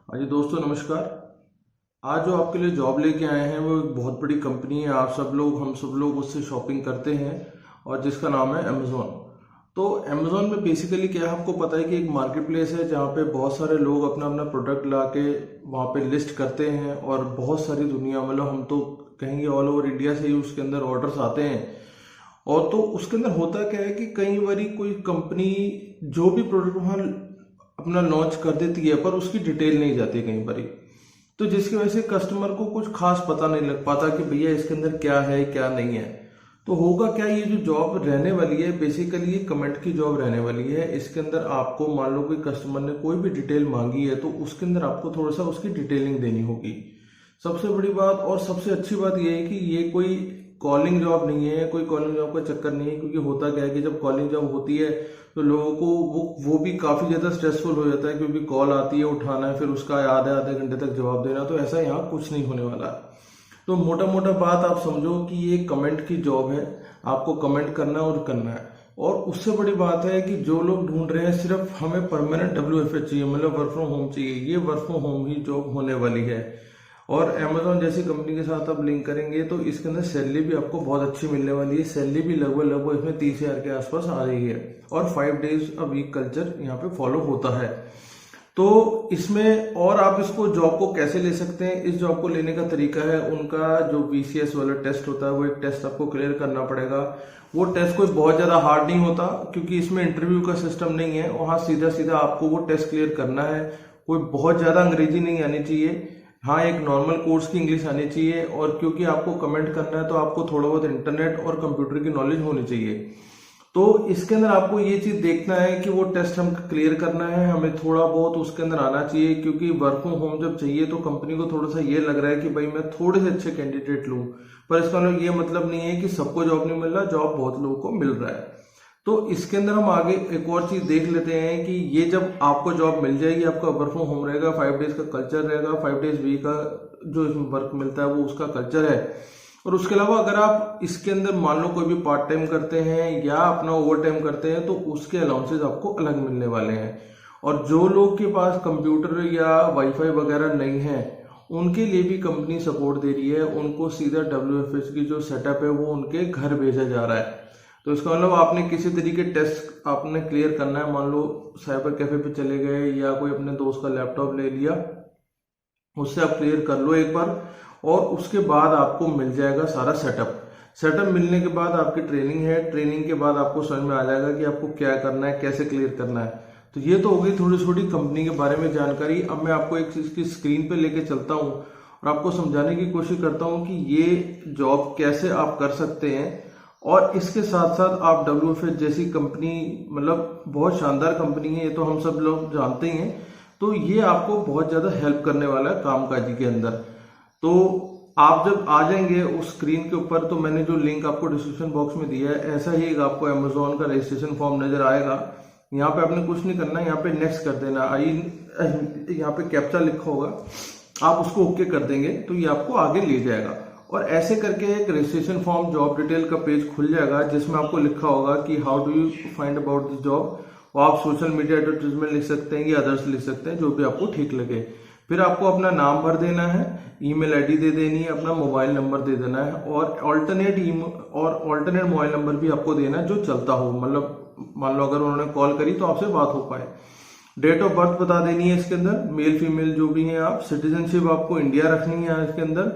हाँ जी दोस्तों, नमस्कार। आज जो आपके लिए जॉब लेके आए हैं वो एक बहुत बड़ी कंपनी है। आप सब लोग, हम सब लोग उससे शॉपिंग करते हैं और जिसका नाम है अमेज़ॉन। तो अमेज़ॉन में बेसिकली क्या है, आपको पता है कि एक मार्केट प्लेस है जहाँ पे बहुत सारे लोग अपना अपना प्रोडक्ट ला के वहाँ पे लिस्ट करते हैं और बहुत सारी दुनिया, मतलब हम तो कहेंगे ऑल ओवर इंडिया से ही उसके अंदर ऑर्डर्स आते हैं। और तो उसके अंदर होता क्या है कि कई बारी कोई कंपनी जो भी प्रोडक्ट वहाँ अपना लॉन्च कर देती है पर उसकी डिटेल नहीं जाती कई बारी, तो जिसकी वजह से कस्टमर को कुछ खास पता नहीं लग पाता कि भैया इसके अंदर क्या है क्या नहीं है। तो होगा क्या, ये जो जॉब रहने वाली है बेसिकली ये कमेंट की जॉब रहने वाली है। इसके अंदर आपको मान लो कोई कस्टमर ने कोई भी डिटेल मांगी है तो उसके अंदर आपको थोड़ा सा उसकी डिटेलिंग देनी होगी। सबसे बड़ी बात और सबसे अच्छी बात यह है कि ये कोई कॉलिंग जॉब नहीं है, कोई कॉलिंग जॉब का चक्कर नहीं है। क्योंकि होता क्या है कि जब कॉलिंग जॉब होती है तो लोगों को वो भी काफी ज्यादा स्ट्रेसफुल हो जाता है, क्योंकि कॉल आती है, उठाना है, फिर उसका आधे आधे घंटे तक जवाब देना। तो ऐसा यहाँ कुछ नहीं होने वाला है। तो मोटा मोटा बात आप समझो कि ये कमेंट की जॉब है, आपको कमेंट करना और करना है। और उससे बड़ी बात है कि जो लोग ढूंढ रहे हैं सिर्फ हमें परमानेंट WFH चाहिए, मतलब वर्क फ्रॉम होम चाहिए, ये work from home he job होने वाली है। और अमेजोन जैसी कंपनी के साथ आप लिंक करेंगे तो इसके अंदर सैलरी भी आपको बहुत अच्छी मिलने वाली है। सैलरी भी लगभग लगभग इसमें 30,000 के आसपास आ रही है और 5 डेज अ वीक कल्चर यहाँ पे फॉलो होता है। तो इसमें और आप इसको जॉब को कैसे ले सकते हैं, इस जॉब को लेने का तरीका है, उनका जो BCS वाला टेस्ट होता है वो एक टेस्ट आपको क्लियर करना पड़ेगा। वो टेस्ट कोई बहुत ज्यादा हार्ड नहीं होता, क्योंकि इसमें इंटरव्यू का सिस्टम नहीं है। वहां सीधा सीधा आपको वो टेस्ट क्लियर करना है। कोई बहुत ज्यादा अंग्रेजी नहीं आनी चाहिए, हाँ एक नॉर्मल कोर्स की इंग्लिश आनी चाहिए। और क्योंकि आपको कमेंट करना है तो आपको थोड़ा बहुत इंटरनेट और कंप्यूटर की नॉलेज होनी चाहिए। तो इसके अंदर आपको ये चीज देखना है कि वो टेस्ट हम क्लियर करना है, हमें थोड़ा बहुत उसके अंदर आना चाहिए। क्योंकि वर्क फ्रॉम होम जब चाहिए तो कंपनी को थोड़ा सा ये लग रहा है कि भाई मैं थोड़े से अच्छे कैंडिडेट लूं, पर इसका ये मतलब नहीं है कि सबको जॉब नहीं मिल रहा, जॉब बहुत लोगों को मिल रहा है। तो इसके अंदर हम आगे एक और चीज देख लेते हैं कि ये जब आपको जॉब मिल जाएगी, आपका वर्क फ्रॉम होम रहेगा, 5 डेज का कल्चर रहेगा, 5 डेज वीक का जो इसमें वर्क मिलता है वो उसका कल्चर है। और उसके अलावा अगर आप इसके अंदर मान लो कोई भी पार्ट टाइम करते हैं या अपना ओवर टाइम करते हैं तो उसके अलाउंसेज आपको अलग मिलने वाले हैं। और जो लोग के पास कंप्यूटर या वाईफाई वगैरह नहीं है उनके लिए भी कंपनी सपोर्ट दे रही है, उनको सीधा WFH की जो सेटअप है वो उनके घर भेजा जा रहा है। तो इसका मतलब आपने किसी तरीके टेस्ट आपने क्लियर करना है, मान लो साइबर कैफे पे चले गए या कोई अपने दोस्त का लैपटॉप ले लिया, उससे आप क्लियर कर लो एक बार। और उसके बाद आपको मिल जाएगा सारा सेटअप मिलने के बाद आपकी ट्रेनिंग है, ट्रेनिंग के बाद आपको समझ में आ जाएगा कि आपको क्या करना है, कैसे क्लियर करना है। तो ये तो हो गई थोड़ी थोड़ी कंपनी के बारे में जानकारी। अब मैं आपको एक चीज की स्क्रीन पे लेके चलता हूँ और आपको समझाने की कोशिश करता हूँ कि ये जॉब कैसे आप कर सकते हैं। और इसके साथ साथ आप WFH जैसी कंपनी, मतलब बहुत शानदार कंपनी है, ये तो हम सब लोग जानते ही हैं। तो ये आपको बहुत ज्यादा हेल्प करने वाला है कामकाजी के अंदर। तो आप जब आ जाएंगे उस स्क्रीन के ऊपर तो मैंने जो लिंक आपको डिस्क्रिप्शन बॉक्स में दिया है, ऐसा ही एक आपको अमेजोन का रजिस्ट्रेशन फॉर्म नजर आएगा। यहाँ पे आपने कुछ नहीं करना, यहाँ पे नेक्स्ट कर देना। यहाँ पे कैप्चा लिखा होगा, आप उसको ओके कर देंगे तो ये आपको आगे ले जाएगा। और ऐसे करके एक रजिस्ट्रेशन फॉर्म जॉब डिटेल का पेज खुल जाएगा जिसमें आपको लिखा होगा कि how do you find about this job. और आप सोशल मीडिया एडवर्टीजमेंट लिख सकते हैं या अदर्स लिख सकते हैं, जो भी आपको ठीक लगे। फिर आपको अपना नाम भर देना है, ईमेल आईडी दे देनी है, अपना मोबाइल नंबर दे देना है और ऑल्टरनेट मोबाइल नंबर भी आपको देना है जो चलता हो, मतलब मान लो अगर उन्होंने कॉल करी तो आपसे बात हो पाए। डेट ऑफ बर्थ बता देनी है इसके अंदर, मेल फीमेल जो भी है आप। सिटीजनशिप आपको इंडिया रखनी है इसके अंदर।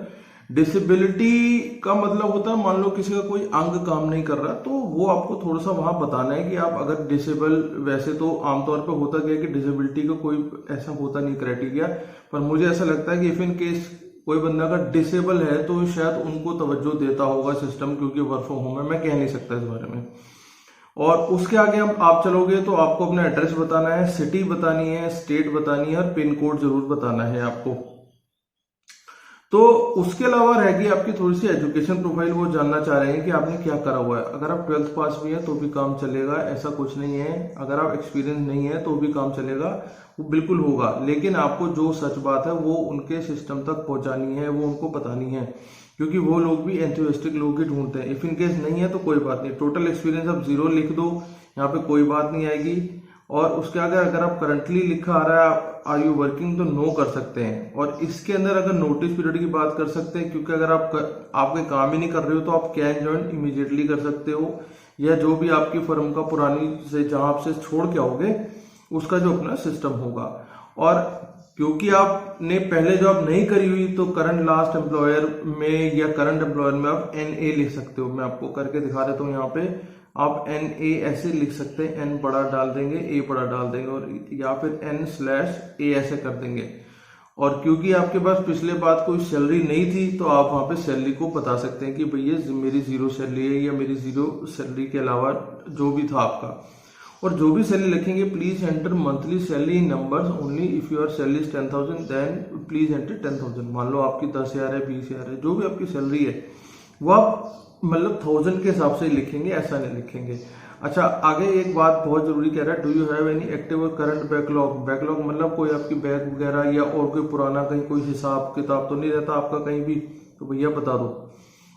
डिसेबिलिटी का मतलब होता है मान लो किसी का कोई अंग काम नहीं कर रहा तो वो आपको थोड़ा सा वहां बताना है कि आप अगर डिसेबल, वैसे तो आमतौर पे होता क्या है कि डिसेबिलिटी का कोई ऐसा होता नहीं क्राइटेरिया, पर मुझे ऐसा लगता है कि इफ इन केस कोई बंदा अगर डिसेबल है तो शायद उनको तवज्जो देता होगा सिस्टम, क्योंकि वर्क फ्रॉम होम है, मैं कह नहीं सकता इस बारे में। और उसके आगे हम आप चलोगे तो आपको अपना एड्रेस बताना है, सिटी बतानी है, स्टेट बतानी है और पिन कोड जरूर बताना है आपको। तो उसके अलावा रहेगी आपकी थोड़ी सी एजुकेशन प्रोफाइल, वो जानना चाह रहे हैं कि आपने क्या करा हुआ है। अगर आप 12th पास भी है तो भी काम चलेगा, ऐसा कुछ नहीं है। अगर आप एक्सपीरियंस नहीं है तो भी काम चलेगा, वो बिल्कुल होगा। लेकिन आपको जो सच बात है वो उनके सिस्टम तक पहुंचानी है, वो उनको बतानी है, क्योंकि वो लोग भी एंथुसियास्टिक लोग ही ढूंढते हैं। इफ इन केस नहीं है तो कोई बात नहीं, टोटल एक्सपीरियंस आप 0 लिख दो, यहाँ पे कोई बात नहीं आएगी। और उसके आगे अगर आप करंटली लिखा आ रहा है आर यू वर्किंग तो नो कर सकते हैं। और इसके अंदर अगर नोटिस पीरियड की बात कर सकते हैं, क्योंकि अगर आप कोई काम ही नहीं कर रहे हो तो आप कैन ज्वाइन इमीडिएटली कर सकते हो, या जो भी आपकी फर्म का पुरानी से जहां आप से छोड़ के आओगे उसका जो अपना सिस्टम होगा। और क्योंकि आपने पहले जॉब नहीं करी हुई तो करंट लास्ट एम्प्लॉयर में या करंट एम्प्लॉयर में आप NA लिख सकते हो। मैं आपको करके दिखा देता हूँ। यहाँ पे आप NA ऐसे लिख सकते हैं, N बड़ा डाल देंगे, A बड़ा डाल देंगे, और या फिर N/A ऐसे कर देंगे। और क्योंकि आपके पास पिछले बात कोई सैलरी नहीं थी तो आप वहां पे सैलरी को बता सकते हैं कि भैया मेरी 0 सैलरी है, या मेरी 0 सैलरी के अलावा जो भी था आपका। और जो भी सैलरी लिखेंगे, please enter monthly salary in numbers only if your salary is 10,000 then please enter 10,000। मान लो आपकी 10,000 है, 20,000 है, जो भी आपकी सैलरी है वो आप मतलब 1000 के हिसाब से लिखेंगे, ऐसा नहीं लिखेंगे। अच्छा, आगे एक बात बहुत जरूरी कह रहा है, do you have any active और करंट बैकलॉग। बैकलॉग मतलब कोई आपकी बैग वगैरह या और कोई पुराना कहीं कोई हिसाब किताब तो नहीं रहता आपका कहीं भी, तो भैया बता दो।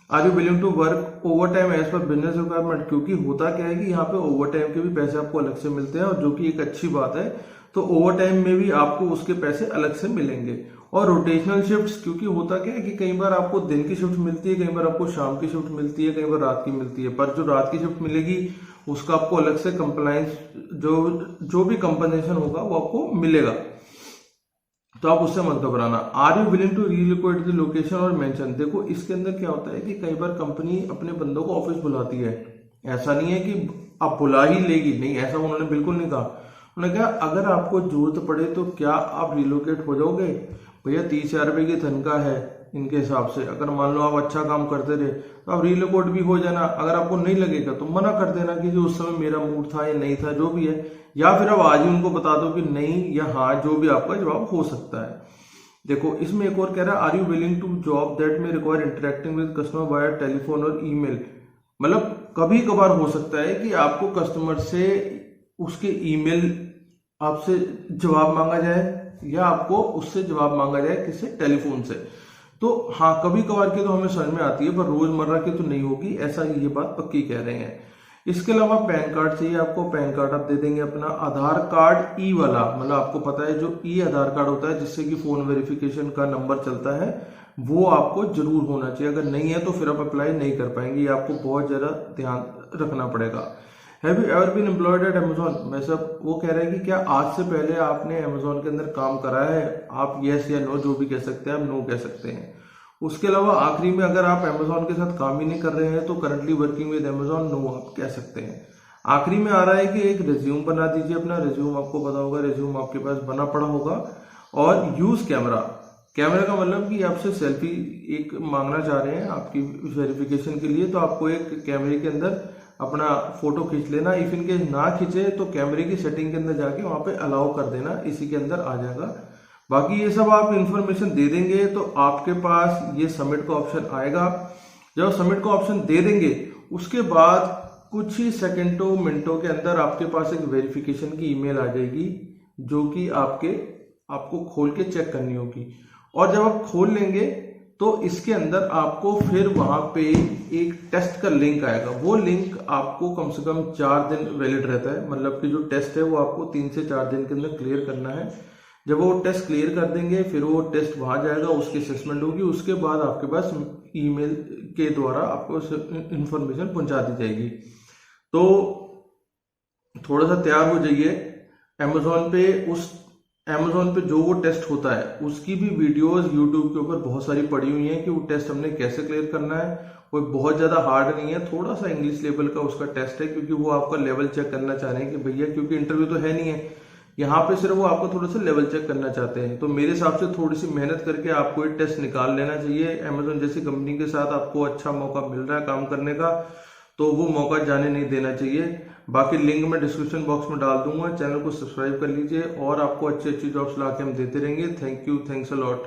Are you willing to work overtime as per business requirement. क्योंकि होता क्या है कि यहाँ पे ओवर टाइम के भी पैसे आपको अलग से मिलते हैं, और जो कि एक अच्छी बात है। तो ओवर टाइम में भी आपको उसके पैसे अलग से मिलेंगे। और रोटेशनल शिफ्ट्स, क्योंकि होता क्या है कि कई बार आपको दिन की शिफ्ट मिलती है, कई बार आपको शाम की शिफ्ट मिलती है, कई बार रात की मिलती है। पर जो रात की शिफ्ट मिलेगी उसका आपको अलग से कंप्लायंस जो भी कंपनसेशन होगा वो आपको मिलेगा, तो आप उससे मत घबराना। Are you willing to relocate the location और मेंशन। देखो इसके अंदर क्या होता है कि कई बार कंपनी अपने बंदों को ऑफिस बुलाती है, ऐसा नहीं है कि आप बुला ही लेगी, नहीं, ऐसा उन्होंने बिल्कुल नहीं कहा। उन्होंने कहा अगर आपको जरूरत पड़े तो क्या आप रिलोकेट हो जाओगे। भैया 30,000 रुपए की तनख्वाह है इनके हिसाब से, अगर मान लो आप अच्छा काम करते रहे तो आप रिलोकेट भी हो जाना। अगर आपको नहीं लगेगा तो मना कर देना कि जो उस समय मेरा मूड था या नहीं था, जो भी है। या फिर आप आज ही उनको बता दो कि नहीं या हाँ, जो भी आपका जवाब हो सकता है। देखो इसमें एक और कह रहा है, are you willing to job that में require interacting with customer via telephone और ईमेल। मतलब कभी कभार हो सकता है कि आपको कस्टमर से उसके ईमेल आपसे जवाब मांगा जाए, या आपको उससे जवाब मांगा जाए किससे, टेलीफोन से। तो हाँ, कभी कभार की तो हमें समझ में आती है, पर रोजमर्रा की तो नहीं होगी, ऐसा ये बात पक्की कह रहे हैं। इसके अलावा पैन कार्ड चाहिए आपको, पैन कार्ड आप दे देंगे अपना। आधार कार्ड ई वाला, मतलब आपको पता है जो ई आधार कार्ड होता है जिससे कि फोन वेरिफिकेशन का नंबर चलता है, वो आपको जरूर होना चाहिए। अगर नहीं है तो फिर आप अप्लाई नहीं कर पाएंगे, ये आपको बहुत ज्यादा ध्यान रखना पड़ेगा। Have you ever been employed at Amazon. मैं सब वो कह रहा है कि क्या आज से पहले आपने अमेजोन के अंदर काम करा है। आप यस या नो जो भी कह सकते हैं, आप नो कह सकते हैं। उसके अलावा आखिरी में अगर आप अमेजोन के साथ काम ही नहीं कर रहे हैं तो currently working with Amazon, no आप कह सकते हैं। आखिरी में आ रहा है कि एक रिज्यूम बना दीजिए अपना। रिज्यूम आपको पता होगा, रिज्यूम आपके पास बना पड़ा होगा। और यूज कैमरा। कैमरा का मतलब कि आपसे सेल्फी एक मांगना चाह रहे हैं आपकी वेरिफिकेशन के लिए, तो आपको एक कैमरे के अंदर अपना फोटो खींच लेना। इफ इनके ना खींचे तो कैमरे की सेटिंग के अंदर जाके वहां पे अलाउ कर देना, इसी के अंदर आ जाएगा। बाकी ये सब आप इंफॉर्मेशन दे देंगे तो आपके पास ये सबमिट का ऑप्शन आएगा। जब सबमिट का ऑप्शन दे देंगे उसके बाद कुछ ही सेकंडों मिनटों के अंदर आपके पास एक वेरिफिकेशन की ईमेल आ जाएगी, जो कि आपको खोल के चेक करनी होगी। और जब आप खोल लेंगे तो इसके अंदर आपको फिर वहां पे एक टेस्ट का लिंक आएगा। वो लिंक आपको कम से कम 4 दिन वैलिड रहता है, मतलब कि जो टेस्ट है वो आपको 3 से 4 दिन के अंदर क्लियर करना है। जब वो टेस्ट क्लियर कर देंगे फिर वो टेस्ट वहां जाएगा, उसकी असेसमेंट होगी, उसके बाद आपके पास ईमेल के द्वारा आपको इंफॉर्मेशन पहुंचा दी जाएगी। तो थोड़ा सा तैयार हो जाइए। अमेजोन पे जो वो टेस्ट होता है उसकी भी वीडियोस यूट्यूब के ऊपर बहुत सारी पड़ी हुई हैं कि वो टेस्ट हमने कैसे क्लियर करना है। कोई बहुत ज्यादा हार्ड नहीं है, थोड़ा सा इंग्लिश लेवल का उसका टेस्ट है, क्योंकि वो आपका लेवल चेक करना चाह रहे हैं कि भैया, क्योंकि इंटरव्यू तो है नहीं है यहाँ पे, सिर्फ वो आपको थोड़ा सा लेवल चेक करना चाहते हैं। तो मेरे हिसाब से थोड़ी सी मेहनत करके आपको ये टेस्ट निकाल लेना चाहिए। अमेजोन जैसी कंपनी के साथ आपको अच्छा मौका मिल रहा है काम करने का, तो वो मौका जाने नहीं देना चाहिए। बाकी लिंक मैं डिस्क्रिप्शन बॉक्स में डाल दूंगा, चैनल को सब्सक्राइब कर लीजिए और आपको अच्छी अच्छी जॉब्स ला के हम देते रहेंगे। Thank you, thanks a lot.